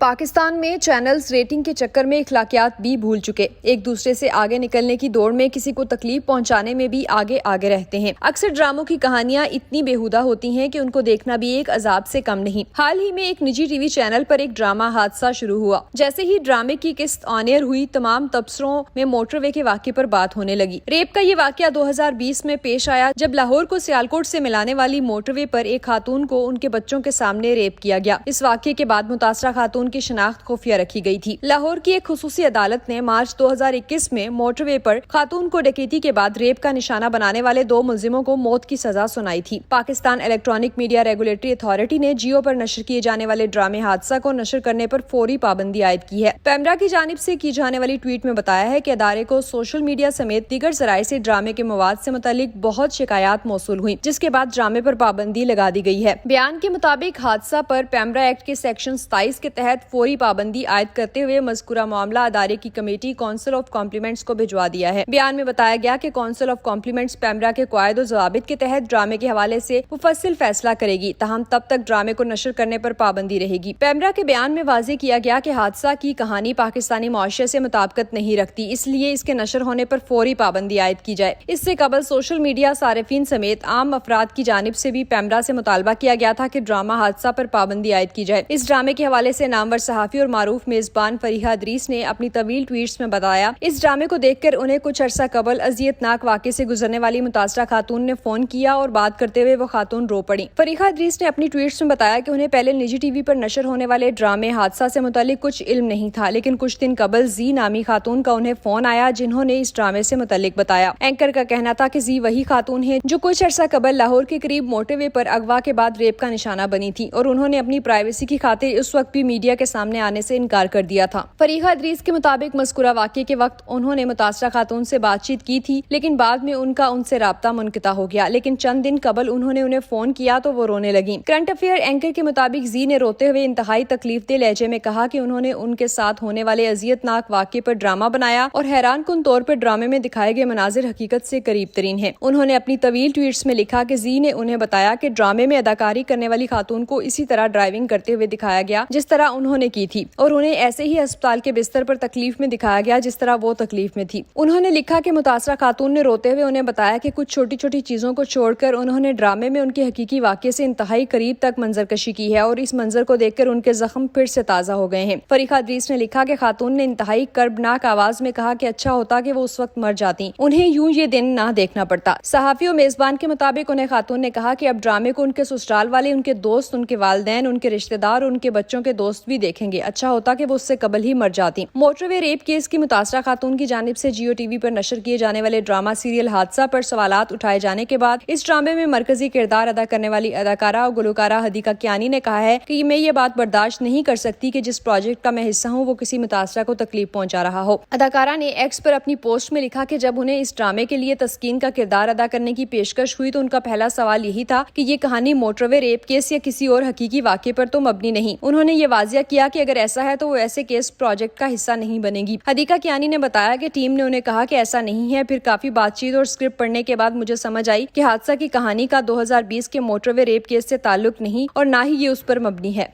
पाकिस्तान में channels rating के चक्कर में इखलाकियात भी भूल चुके, एक दूसरे से आगे निकलने की दौड़ में किसी को तकलीफ पहुंचाने में भी आगे आगे रहते हैं। अक्सर ड्रामों की कहानियां इतनी बेहुदा होती हैं कि उनको देखना भी एक अजाब से कम नहीं। हाल ही में एक निजी टीवी चैनल पर एक ड्रामा हादसा शुरू हुआ। जैसे ही ड्रामे की किस्त ऑन एयर हुई, तमाम तबसरों में मोटरवे के वाक़े पर बात होने लगी। रेप का ये वाक़या 2020 में पेश आया, जब लाहौर को सियालकोट से मिलाने वाली मोटरवे पर एक खातून को उनके बच्चों के सामने रेप किया गया। इस वाक़े के बाद मुतासरा खातून की शिनाख्त खुफिया रखी गई थी। लाहौर की एक खुसूसी अदालत ने मार्च 2021 में मोटरवे पर खातून को डकैती के बाद रेप का निशाना बनाने वाले 2 मुलजिमों को मौत की सजा सुनाई थी। Pakistan electronic media regulatory authority ने जियो पर नशर किए जाने वाले ड्रामे हादसा को नशर करने पर फौरी पाबंदी आयद की है। पैमरा की जानिब से की जाने वाली ट्वीट में बताया है कि अदारे को सोशल मीडिया समेत दीगर जराये से ड्रामे के मवाद से मुतालिक बहुत शिकायत मौसूल हुई, जिसके बाद ड्रामे पर पाबंदी लगा दी गई है। बयान के मुताबिक हादसा पर पैमरा एक्ट के सेक्शन 27 के तहत फौरी पाबंदी आयद करते हुए मज़कूरा मामला अदारे की कमेटी काउंसिल ऑफ कॉम्प्लीमेंट्स को भिजवा दिया है। बयान में बताया गया कि काउंसिल ऑफ कॉम्प्लीमेंट्स पैमरा के क़वायद और ज़वाबित के तहत ड्रामे के हवाले से मुफस्सिल फैसला करेगी, ताहम तब तक ड्रामे को नशर करने पर पाबंदी रहेगी। पैमरा के बयान में वाज़ेह किया गया कि हादसा की कहानी पाकिस्तानी मुआशरे से मुताबिकत नहीं रखती, इसलिए इसके नशर होने पर फौरी पाबंदी आयद की जाए। इससे कबल सोशल मीडिया सारिफीन समेत आम अफराद की जानिब से भी पैमरा से मुतालबा किया गया था कि ड्रामा हादसा पर पाबंदी आयद की जाए। इस ड्रामे के हवाले से नामवर सहाफी और मारूफ मेजबान फरीहा इदरीस ने अपनी तवील ट्वीट्स में बताया, इस ड्रामे को देखकर उन्हें कुछ अरसा कबल अजियतनाक वाक़े से गुजरने वाली मुतासरा खातून ने फोन किया और बात करते हुए वो खातून रो पड़ी। फरीहा इदरीस ने अपनी ट्वीट्स में बताया कि उन्हें पहले निजी टीवी पर नशर होने वाले ड्रामे हादसा से मुतालिक कुछ इल्म नहीं था, लेकिन कुछ दिन कबल जी नामी खातून का उन्हें फोन आया, जिन्होंने इस ड्रामे से मुतालिक बताया। एंकर का कहना था कि जी वही खातून है जो कुछ अरसा कबल लाहौर के करीब मोटरवे पर अगवा के बाद रेप का निशाना बनी थी और उन्होंने अपनी प्राइवेसी की खातिर उस वक्त भी मीडिया के सामने आने से इनकार कर दिया था। फरीहा इदरीस के मुताबिक मज़कूरा वाक़े के वक्त उन्होंने मुतासरा खातून से बातचीत की थी, लेकिन बाद में उनका उनसे राब्ता मुनक़ता हो गया, लेकिन चंद दिन कबल उन्होंने उन्हें फोन किया तो वो रोने लगी। करंट अफेयर एंकर के मुताबिक जी ने रोते हुए इंतहाई तकलीफदेह लहजे में कहा कि उन्होंने उनके साथ होने वाले अजियतनाक वाक़े पर ड्रामा बनाया और हैरान कुन तौर पर ड्रामे में दिखाए गए मनाजिर हकीकत से करीब तरीन है। उन्होंने अपनी तवील ट्वीट्स में लिखा कि जी ने उन्हें बताया कि ड्रामे में अदाकारी करने वाली खातून को इसी तरह ड्राइविंग करते हुए दिखाया गया जिस तरह उन्होंने की थी, और उन्हें ऐसे ही अस्पताल के बिस्तर पर तकलीफ में दिखाया गया जिस तरह वो तकलीफ में थी। उन्होंने लिखा कि मुतासरा खातून ने रोते हुए उन्हें बताया कि कुछ छोटी छोटी चीजों को छोड़कर उन्होंने ड्रामे में उनके हकीकी वाक़े से इंतहाई करीब तक मंजरकशी की है और इस मंजर को देखकर उनके जख्म फिर से ताज़ा हो गए हैं। फरीहा इदरीस ने लिखा कि खातून ने इंतहाई कर्बनाक आवाज में कहा कि अच्छा होता कि वो उस वक्त मर जाती, उन्हें यूं ये दिन ना देखना पड़ता। सहाफी और मेजबान के मुताबिक उन्हें खातून ने कहा कि अब ड्रामे को उनके ससुराल वाले, उनके दोस्त, उनके वालिदैन, उनके रिश्तेदार और उनके बच्चों के दोस्त भी देखेंगे। अच्छा होता कि वो उससे कबल ही मर जाती। मोटरवे रेप केस की मुतासरा खातून की जानिब से जियो टीवी पर नशर किए जाने वाले ड्रामा सीरियल हादसा पर सवालात उठाए जाने के बाद इस ड्रामे में मरकजी किरदार अदा करने वाली अदाकारा और गुलकारा हदीका कियानी ने कहा है कि मैं ये बात बर्दाश्त नहीं कर सकती कि जिस प्रोजेक्ट का मैं हिस्सा हूँ वो किसी मुतासरा को तकलीफ पहुँचा रहा हो। अदाकारा ने एक्स पर अपनी पोस्ट में लिखा कि जब उन्हें इस ड्रामे के लिए तस्कीन का किरदार अदा करने की पेशकश हुई तो उनका पहला सवाल यही था कि ये कहानी मोटरवे रेप केस या किसी और हकीकी वाक़े पर तो मबनी नहीं। उन्होंने ये वाजिया किया कि अगर ऐसा है तो वो ऐसे केस प्रोजेक्ट का हिस्सा नहीं बनेगी। हदीका कियानी ने बताया कि टीम ने उन्हें कहा कि ऐसा नहीं है। फिर काफी बातचीत और स्क्रिप्ट पढ़ने के बाद मुझे समझ आई कि हादसा की कहानी का 2020 के मोटरवे रेप केस से ताल्लुक नहीं और ना ही ये उस पर मबनी है।